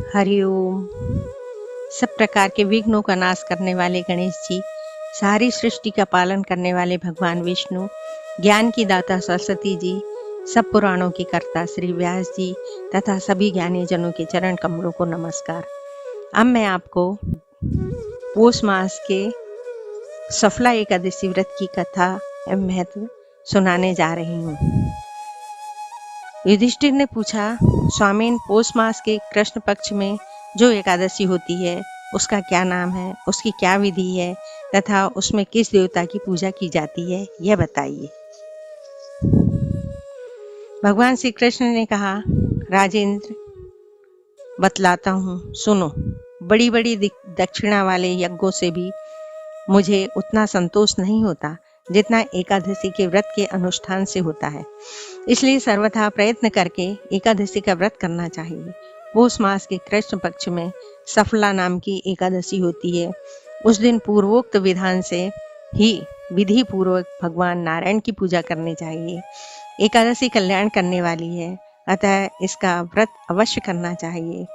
हरिओम। सब प्रकार के विघ्नों का नाश करने वाले गणेश जी, सारी सृष्टि का पालन करने वाले भगवान विष्णु, ज्ञान की दाता सरस्वती जी, सब पुराणों की कर्ता श्री व्यास जी तथा सभी ज्ञानी जनों के चरण कमलों को नमस्कार। अब मैं आपको पौष मास के सफला एकादशी व्रत की कथा एवं महत्व सुनाने जा रही हूँ। युधिष्ठिर ने पूछा, स्वामीन, पौष मास के कृष्ण पक्ष में जो एकादशी होती है उसका क्या नाम है, उसकी क्या विधि है तथा उसमें किस देवता की पूजा की जाती है, यह बताइए। भगवान श्री कृष्ण ने कहा, राजेंद्र, बतलाता हूँ, सुनो। बड़ी बड़ी दक्षिणा वाले यज्ञों से भी मुझे उतना संतोष नहीं होता जितना एकादशी के व्रत के अनुष्ठान से होता है। इसलिए सर्वथा प्रयत्न करके एकादशी का व्रत करना चाहिए। पौष मास के कृष्ण पक्ष में सफला नाम की एकादशी होती है। उस दिन पूर्वोक्त विधान से ही विधि पूर्वक भगवान नारायण की पूजा करनी चाहिए। एकादशी कल्याण करने वाली है, अतः इसका व्रत अवश्य करना चाहिए।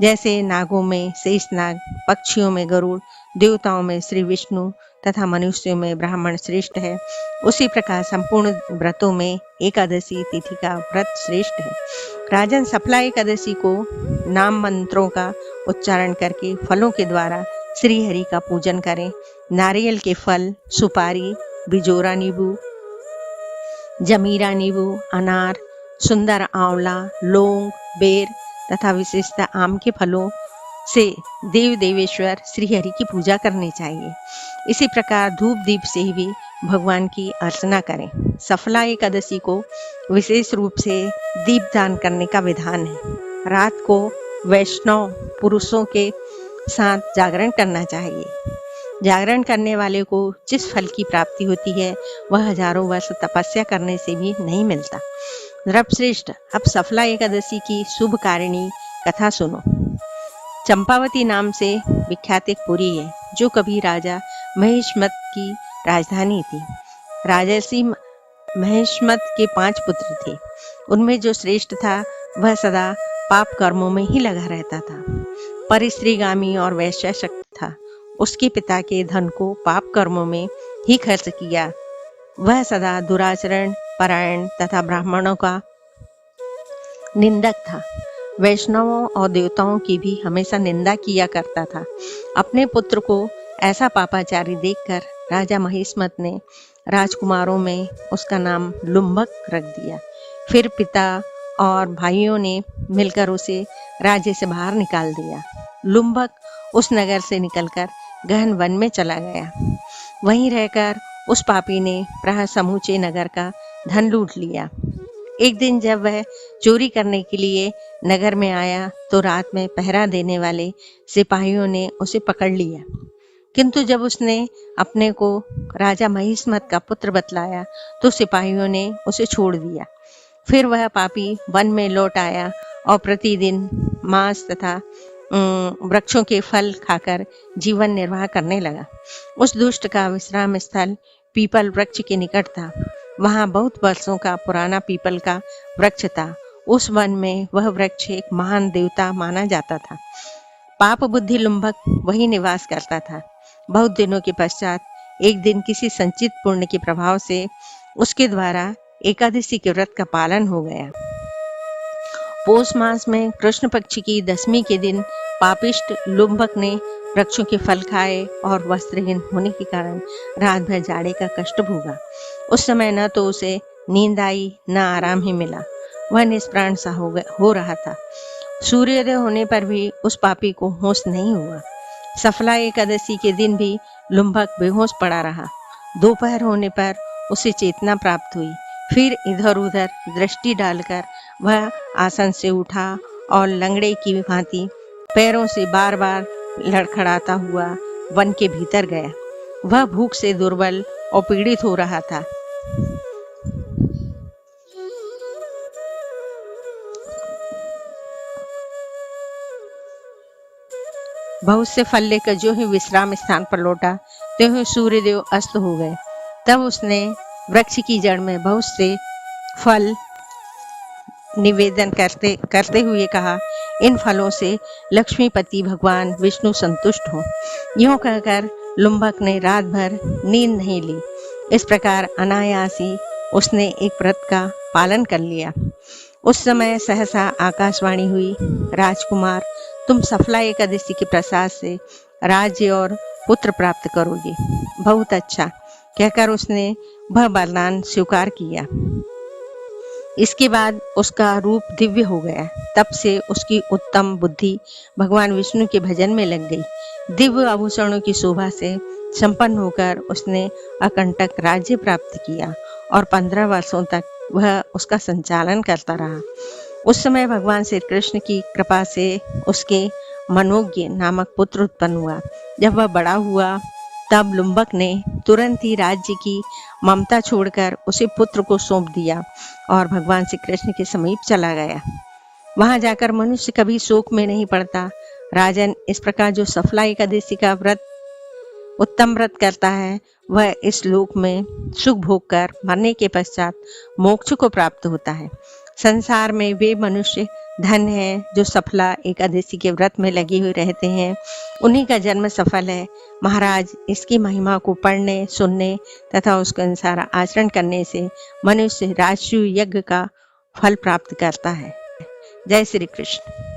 जैसे नागों में शेषनाग, पक्षियों में गरुड़, देवताओं में श्री विष्णु तथा मनुष्यों में ब्राह्मण श्रेष्ठ है, उसी प्रकार संपूर्ण व्रतों में एकादशी तिथि का व्रत श्रेष्ठ है। राजन, सफला एकादशी को नाम मंत्रों का उच्चारण करके फलों के द्वारा श्री हरि का पूजन करें। नारियल के फल, सुपारी, बिजोरा नींबू, जमीरा नींबू, अनार, सुंदर आंवला, लौंग, बेर तथा विशेषतः आम के फलों से देव देवेश्वर श्री हरि की पूजा करनी चाहिए। इसी प्रकार धूप दीप से भी भगवान की अर्चना करें। सफला एकादशी को विशेष रूप से दीपदान करने का विधान है। रात को वैष्णव पुरुषों के साथ जागरण करना चाहिए। जागरण करने वाले को जिस फल की प्राप्ति होती है वह हजारों वर्ष तपस्या करने से भी नहीं मिलता। नृपश्रेष्ठ, अब सफला एकादशी की शुभ कारिणी कथा सुनो। चंपावती नाम से विख्यात एक पुरी है जो कभी राजा महिष्मत की राजधानी थी। राजर्षि महिष्मत के 5 पुत्र थे। उनमें जो श्रेष्ठ था वह सदा पाप कर्मों में ही लगा रहता था। परिस्त्रीगामी और वैश्याशक्त था। उसके पिता के धन को पाप कर्मों में ही खर्च किया। वह सदा दुराचरण परायण तथा ब्राह्मणों का निंदक था। वैष्णवों और देवताओं की भी हमेशा निंदा किया करता था। अपने पुत्र को ऐसा पापाचारी देखकर राजा महिष्मत ने राजकुमारों में उसका नाम लुम्भक रख दिया। फिर पिता और भाइयों ने मिलकर उसे राज्य से बाहर निकाल दिया। लुम्भक उस नगर से निकलकर गहन वन में चला गया। वहीं रहकर उस पापी ने प्राय समूचे नगर का धन लूट लिया। एक दिन जब वह चोरी करने के लिए नगर में आया तो रात में पहरा देने वाले सिपाहियों ने उसे पकड़ लिया। किंतु जब उसने अपने को राजा महिष्मत का पुत्र बतलाया तो सिपाहियों ने उसे छोड़ दिया। फिर वह पापी वन में लौट आया और प्रतिदिन मांस तथा वृक्षों के फल खाकर जीवन निर्वाह करने लगा। उस दुष्ट का विश्राम स्थल पीपल वृक्ष के निकट था। वहां बहुत वर्षों का पुराना पीपल का वृक्ष था। उस वन में वह वृक्ष एक महान देवता माना जाता था। पाप बुद्धि लुम्भक वही निवास करता था। बहुत दिनों के पश्चात एक दिन किसी संचित पुण्य के प्रभाव से उसके द्वारा एकादशी के व्रत का पालन हो गया। पौष मास में कृष्ण पक्ष की 10वीं के दिन पापिष्ट लुम्भक ने वृक्षों के फल खाए और वस्त्रहीन होने के कारण रात भर जाड़े का कष्ट भोगा। उस समय न तो उसे नींद आई न आराम ही मिला। वह निष्प्राण सा हो रहा था। सूर्योदय होने पर भी उस पापी को होश नहीं हुआ। सफला एकादशी के दिन भी लुम्भक बेहोश पड़ा रहा। दोपहर होने पर उसे चेतना प्राप्त हुई। फिर इधर उधर दृष्टि डालकर वह आसन से उठा और लंगड़े की भांति पैरों से बार बार लड़खड़ाता हुआ वन के भीतर गया। वह भूख से दुर्बल और पीड़ित हो रहा था। बहुत से फल लेकर जो ही विश्राम स्थान पर लौटा त्यों ही सूर्यदेव अस्त हो गए। तब उसने वृक्ष की जड़ में बहुत से फल निवेदन करते हुए कहा, इन फलों से लक्ष्मीपति भगवान विष्णु संतुष्ट हों। यूं कहकर लुम्बक ने रात भर नींद नहीं ली। इस प्रकार अनायास ही उसने एक व्रत का पालन कर लिया। उस समय सहसा आकाशवाणी हुई, राजकुमार, तुम सफला एकादशी के प्रसाद से राज्य और पुत्र प्राप्त करोगे। बहुत अच्छा, कहकर उसने वह वरदान स्वीकार किया। इसके बाद उसका रूप दिव्य हो गया। तब से उसकी उत्तम बुद्धि भगवान विष्णु के भजन में लग गई। दिव्य आभूषणों की शोभा से संपन्न होकर उसने अकंटक राज्य प्राप्त किया और 15 वर्षों तक वह उसका संचालन करता रहा। उस समय भगवान श्री कृष्ण की कृपा से उसके मनोज्ञ नामक पुत्र उत्पन्न हुआ। जब वह बड़ा हुआ तब लुम्बक ने तुरंत ही राज्य की ममता छोड़कर उसे पुत्र को सौंप दिया और भगवान श्री कृष्ण के समीप चला गया। वहां जाकर मनुष्य कभी शोक में नहीं पड़ता। राजन, इस प्रकार जो सफला एकादशी का व्रत उत्तम व्रत करता है वह इस लोक में सुख भोग कर मरने के पश्चात मोक्ष को प्राप्त होता है। संसार में वे मनुष्य धन्य हैं जो सफला एकादशी के व्रत में लगे हुए रहते हैं, उन्हीं का जन्म सफल है। महाराज, इसकी महिमा को पढ़ने, सुनने तथा उसके अनुसार आचरण करने से मनुष्य राजसूय यज्ञ का फल प्राप्त करता है। जय श्री कृष्ण।